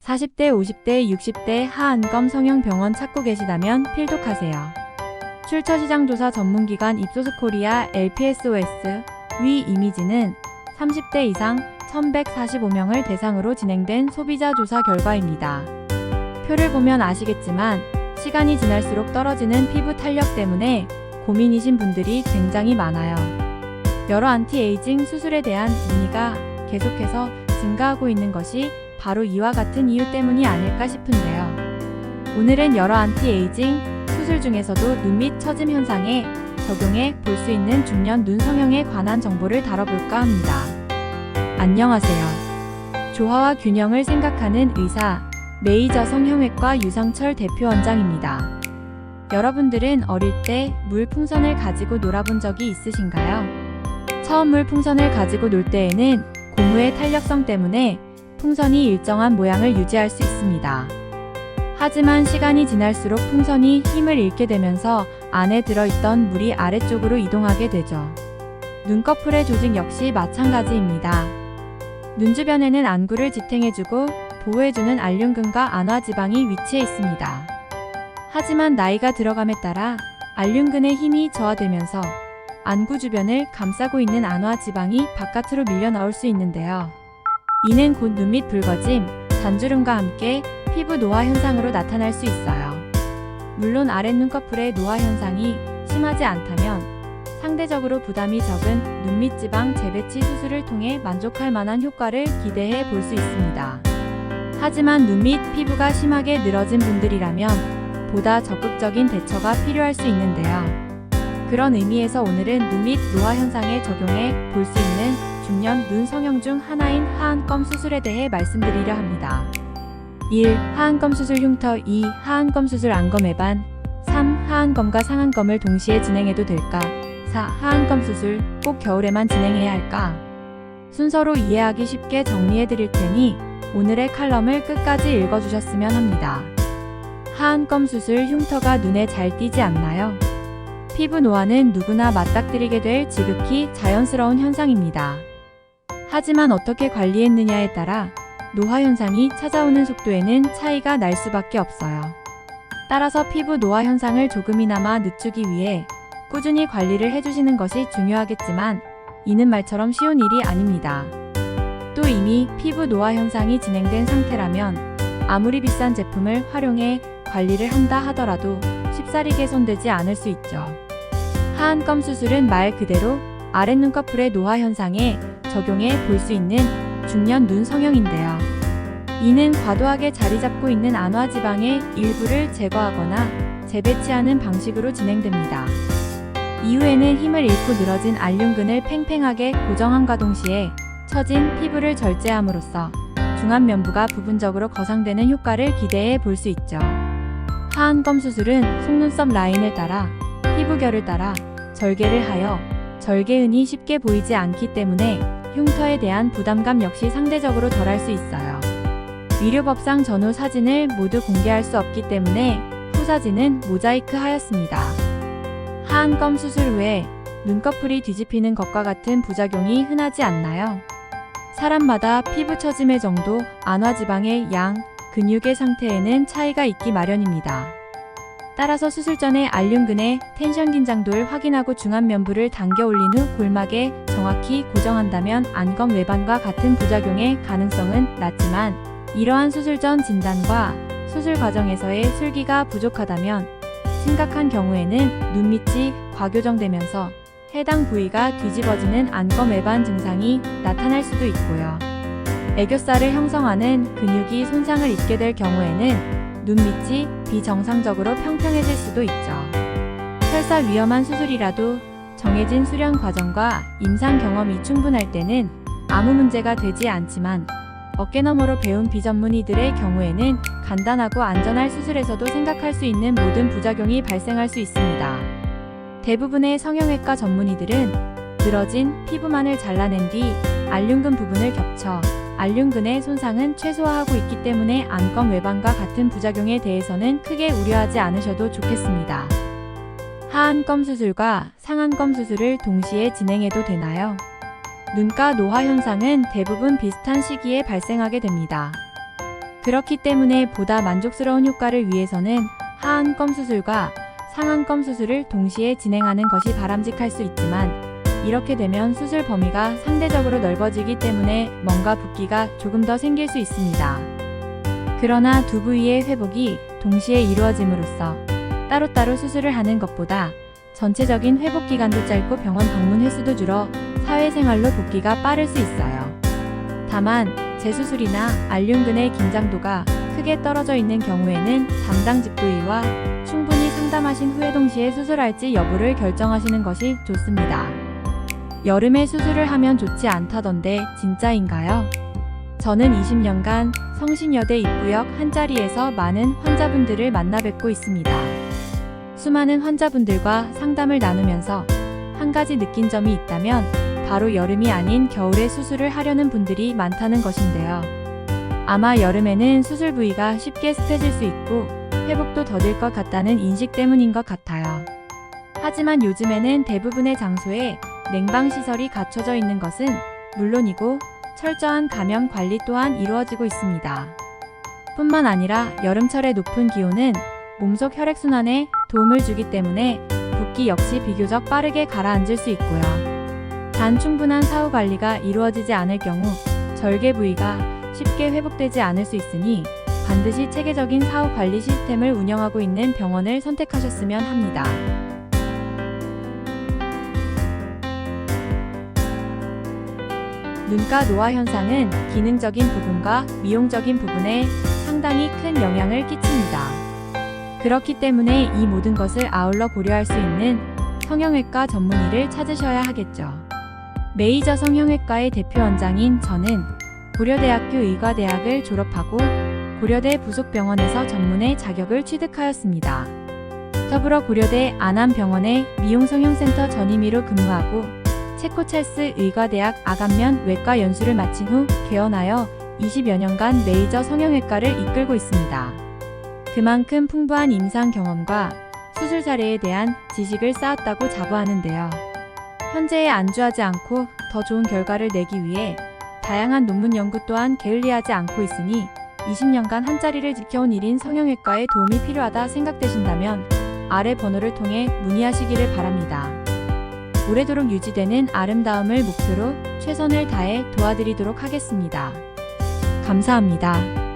40대, 50대, 60대 하안검 성형병원 찾고 계시다면 필독하세요. 출처시장조사 전문기관 입소스코리아 LPSOS 위 이미지는 30대 이상 1145명을 대상으로 진행된 소비자 조사 결과입니다. 표를 보면 아시겠지만 시간이 지날수록 떨어지는 피부 탄력 때문에 고민이신 분들이 굉장히 많아요. 여러 안티에이징 수술에 대한 문의가 계속해서 증가하고 있는 것이 바로 이와 같은 이유 때문이 아닐까 싶은데요. 오늘은 여러 안티에이징 수술 중에서도 눈 밑 처짐 현상에 적용해 볼 수 있는 중년 눈 성형에 관한 정보를 다뤄볼까 합니다. 안녕하세요. 조화와 균형을 생각하는 의사, 메이저 성형외과 유상철 대표원장입니다. 여러분들은 어릴 때 물풍선을 가지고 놀아본 적이 있으신가요? 처음 물풍선을 가지고 놀 때에는 고무의 탄력성 때문에 풍선이 일정한 모양을 유지할 수 있습니다. 하지만 시간이 지날수록 풍선이 힘을 잃게 되면서 안에 들어있던 물이 아래쪽으로 이동하게 되죠. 눈꺼풀의 조직 역시 마찬가지입니다. 눈 주변에는 안구를 지탱해주고 보호해주는 알륜근과 안화지방이 위치해 있습니다. 하지만 나이가 들어감에 따라 알륜근의 힘이 저하되면서 안구 주변을 감싸고 있는 안화지방이 바깥으로 밀려 나올 수 있는데요. 이는 곧 눈 밑 붉어짐, 잔주름과 함께 피부 노화 현상으로 나타날 수 있어요. 물론 아랫눈꺼풀의 노화 현상이 심하지 않다면 상대적으로 부담이 적은 눈 밑 지방 재배치 수술을 통해 만족할 만한 효과를 기대해 볼 수 있습니다. 하지만 눈 밑 피부가 심하게 늘어진 분들이라면 보다 적극적인 대처가 필요할 수 있는데요. 그런 의미에서 오늘은 눈 밑 노화 현상에 적용해 볼 수 있는 중년 눈 성형 중 하나인 하안검 수술에 대해 말씀드리려 합니다. 1. 하안검 수술 흉터. 2. 하안검 수술 안검 외반. 3. 하안검과 상안검을 동시에 진행해도 될까? 4. 하안검 수술 꼭 겨울에만 진행해야 할까? 순서로 이해하기 쉽게 정리해 드릴 테니 오늘의 칼럼을 끝까지 읽어주셨으면 합니다. 하안검 수술 흉터가 눈에 잘 띄지 않나요? 피부 노화는 누구나 맞닥뜨리게 될 지극히 자연스러운 현상입니다. 하지만 어떻게 관리했느냐에 따라 노화 현상이 찾아오는 속도에는 차이가 날 수밖에 없어요. 따라서 피부 노화 현상을 조금이나마 늦추기 위해 꾸준히 관리를 해주시는 것이 중요하겠지만 이는 말처럼 쉬운 일이 아닙니다. 또 이미 피부 노화 현상이 진행된 상태라면 아무리 비싼 제품을 활용해 관리를 한다 하더라도 쉽사리 개선되지 않을 수 있죠. 하안검 수술은 말 그대로 아랫눈꺼풀의 노화 현상에 적용해 볼 수 있는 중년 눈 성형인데요. 이는 과도하게 자리 잡고 있는 안화지방의 일부를 제거하거나 재배치하는 방식으로 진행됩니다. 이후에는 힘을 잃고 늘어진 알륜근을 팽팽하게 고정함과 동시에 처진 피부를 절제함으로써 중안면부가 부분적으로 거상되는 효과를 기대해 볼 수 있죠. 하안검 수술은 속눈썹 라인을 따라 피부결을 따라 절개를 하여 절개은이 쉽게 보이지 않기 때문에 흉터에 대한 부담감 역시 상대적으로 덜할 수 있어요. 의료법상 전후 사진을 모두 공개할 수 없기 때문에 후 사진은 모자이크 하였습니다. 하안검 수술 후에 눈꺼풀이 뒤집히는 것과 같은 부작용이 흔하지 않나요? 사람마다 피부 처짐의 정도, 안화지방의 양, 근육의 상태에는 차이가 있기 마련입니다. 따라서 수술 전에 알륜근의 텐션 긴장도를 확인하고 중안면부를 당겨 올린 후 골막에 정확히 고정한다면 안검 외반과 같은 부작용의 가능성은 낮지만 이러한 수술 전 진단과 수술 과정에서의 술기가 부족하다면 심각한 경우에는 눈 밑이 과교정되면서 해당 부위가 뒤집어지는 안검 외반 증상이 나타날 수도 있고요. 애교살을 형성하는 근육이 손상을 입게 될 경우에는 눈 밑이 비정상적으로 평평해질 수도 있죠. 설사 위험한 수술이라도 정해진 수련 과정과 임상 경험이 충분할 때는 아무 문제가 되지 않지만 어깨너머로 배운 비전문의들의 경우에는 간단하고 안전할 수술에서도 생각할 수 있는 모든 부작용이 발생할 수 있습니다. 대부분의 성형외과 전문의들은 늘어진 피부만을 잘라낸 뒤 알륜근 부분을 겹쳐 알륜근의 손상은 최소화하고 있기 때문에 안검 외반과 같은 부작용에 대해서는 크게 우려하지 않으셔도 좋겠습니다. 하안검 수술과 상안검 수술을 동시에 진행해도 되나요? 눈가 노화 현상은 대부분 비슷한 시기에 발생하게 됩니다. 그렇기 때문에 보다 만족스러운 효과를 위해서는 하안검 수술과 상안검 수술을 동시에 진행하는 것이 바람직할 수 있지만, 이렇게 되면 수술 범위가 상대적으로 넓어지기 때문에 뭔가 붓기가 조금 더 생길 수 있습니다. 그러나 두 부위의 회복이 동시에 이루어짐으로써 따로따로 수술을 하는 것보다 전체적인 회복 기간도 짧고 병원 방문 횟수도 줄어 사회생활로 복귀가 빠를 수 있어요. 다만 재수술이나 알륜근의 긴장도가 크게 떨어져 있는 경우에는 담당 집도의와 충분히 상담하신 후에 동시에 수술할지 여부를 결정하시는 것이 좋습니다. 여름에 수술을 하면 좋지 않다던데 진짜인가요? 저는 20년간 성신여대 입구역 한자리에서 많은 환자분들을 만나 뵙고 있습니다. 수많은 환자분들과 상담을 나누면서 한 가지 느낀 점이 있다면 바로 여름이 아닌 겨울에 수술을 하려는 분들이 많다는 것인데요. 아마 여름에는 수술 부위가 쉽게 습해질 수 있고 회복도 더딜 것 같다는 인식 때문인 것 같아요. 하지만 요즘에는 대부분의 장소에 냉방시설이 갖춰져 있는 것은 물론이고 철저한 감염 관리 또한 이루어지고 있습니다. 뿐만 아니라 여름철의 높은 기온은 몸속 혈액순환에 도움을 주기 때문에 붓기 역시 비교적 빠르게 가라앉을 수 있고요. 단 충분한 사후 관리가 이루어지지 않을 경우 절개 부위가 쉽게 회복되지 않을 수 있으니 반드시 체계적인 사후 관리 시스템을 운영하고 있는 병원을 선택하셨으면 합니다. 눈가 노화 현상은 기능적인 부분과 미용적인 부분에 상당히 큰 영향을 끼칩니다. 그렇기 때문에 이 모든 것을 아울러 고려할 수 있는 성형외과 전문의를 찾으셔야 하겠죠. 메이저 성형외과의 대표 원장인 저는 고려대학교 의과대학을 졸업하고 고려대 부속병원에서 전문의 자격을 취득하였습니다. 더불어 고려대 안암병원의 미용성형센터 전임의로 근무하고 체코찰스 의과대학 아간면 외과 연수를 마친 후 개원하여 20여 년간 메이저 성형외과를 이끌고 있습니다. 그만큼 풍부한 임상 경험과 수술 사례에 대한 지식을 쌓았다고 자부하는데요. 현재에 안주하지 않고 더 좋은 결과를 내기 위해 다양한 논문 연구 또한 게을리하지 않고 있으니 20년간 한자리를 지켜온 1인 성형외과에 도움이 필요하다 생각되신다면 아래 번호를 통해 문의하시기를 바랍니다. 오래도록 유지되는 아름다움을 목표로 최선을 다해 도와드리도록 하겠습니다. 감사합니다.